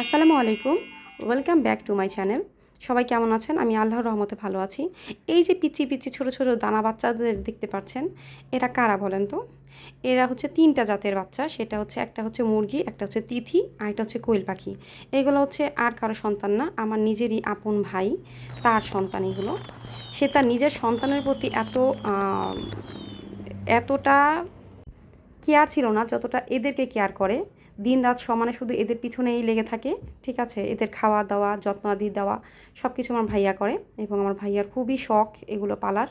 আসসালামু আলাইকুম, welcome back to my channel. সবাই কেমন আছেন? আমি আল্লাহর রহমতে ভালো আছি। এই যে পিচ্চি পিচ্চি ছোটো ছোটো দানা বাচ্চাদের দেখতে পাচ্ছেন, এরা কারা বলেন তো? এরা হচ্ছে ৩টা জাতের বাচ্চা। সেটা হচ্ছে, একটা হচ্ছে মুরগি, একটা হচ্ছে তিথি, আর একটা হচ্ছে কোয়েল পাখি। এগুলো হচ্ছে আর কারো সন্তান না, আমার নিজেরই আপন ভাই, তার সন্তান এগুলো। সে তার নিজের সন্তানের প্রতি এতটা কেয়ার ছিল না যতটা এদেরকে কেয়ার করে। দিন রাত সমানে শুধু এদের পিছনেই লেগে থাকে। ঠিক আছে, এদের খাওয়া দাওয়া, যত্ন আদি দেওয়া সব কিছু আমার ভাইয়া করে, এবং আমার ভাইয়ার খুবই শখ এগুলো পালার।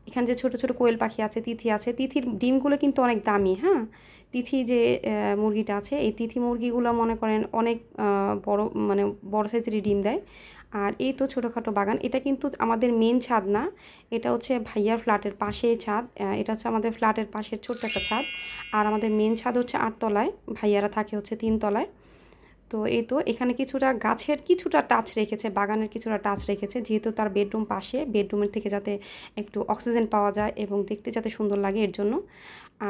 এখানে যে ছোটো ছোটো কোয়েল পাখি আছে, তিথি আছে, তিথির ডিমগুলো কিন্তু অনেক দামি। হ্যাঁ, তিথি যে মুরগিটা আছে, এই তিথি মুরগিগুলো মনে করেন অনেক বড়, মানে বড় সাইজেরই ডিম দেয়। আর এই তো ছোটোখাটো বাগান, এটা কিন্তু আমাদের মেন ছাদ না, এটা হচ্ছে ভাইয়ার ফ্ল্যাটের পাশেই ছাদ। এটা হচ্ছে আমাদের ফ্ল্যাটের পাশের ছোট্ট একটা ছাদ। আর আমাদের মেন ছাদ হচ্ছে 8 তলায়, ভাইয়ারা থাকে হচ্ছে 3 তলায়। তো এই তো এখানে কিছুটা গাছের কিছুটা টাচ রেখেছে, বাগানের কিছুটা টাচ রেখেছে, যেহেতু তার বেডরুম পাশে, বেডরুমের থেকে যাতে একটু অক্সিজেন পাওয়া যায় এবং দেখতে যাতে সুন্দর লাগে এর জন্য।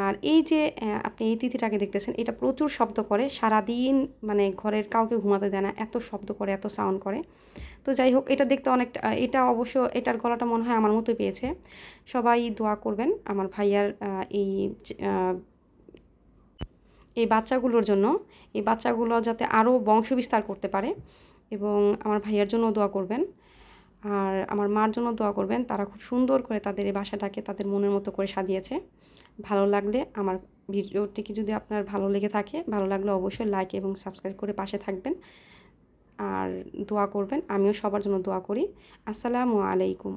আর এই যে আপনি এই তিথিটাকে দেখতেছেন, এটা প্রচুর শব্দ করে সারাদিন, মানে ঘরের কাউকে ঘুমাতে দেয় না, এত শব্দ করে, এত সাউন্ড করে। তো যাই হোক, এটা দেখতে অনেকটা, এটা অবশ্য এটার গলাটা মনে হয় আমার মতোই পেয়েছে। সবাই দোয়া করবেন আমার ভাইয়ার এই এই বাচ্চাগুলোর জন্য, এই বাচ্চাগুলো যাতে আরও বংশবিস্তার করতে পারে, এবং আমার ভাইয়ার জন্য দোয়া করবেন। আর আমার মার জন্য দোয়া করবেন, তারা খুব সুন্দর করে তাদের এই বাসাটাকে তাদের মনের মতো করে সাজিয়েছে। ভালো লাগলে, আমার ভিডিওটিকে যদি আপনার ভালো লেগে থাকে, ভালো লাগলে অবশ্যই লাইক এবং সাবস্ক্রাইব করে পাশে থাকবেন, আর দোয়া করবেন। আমিও সবার জন্য দোয়া করি। আসসালামু আলাইকুম।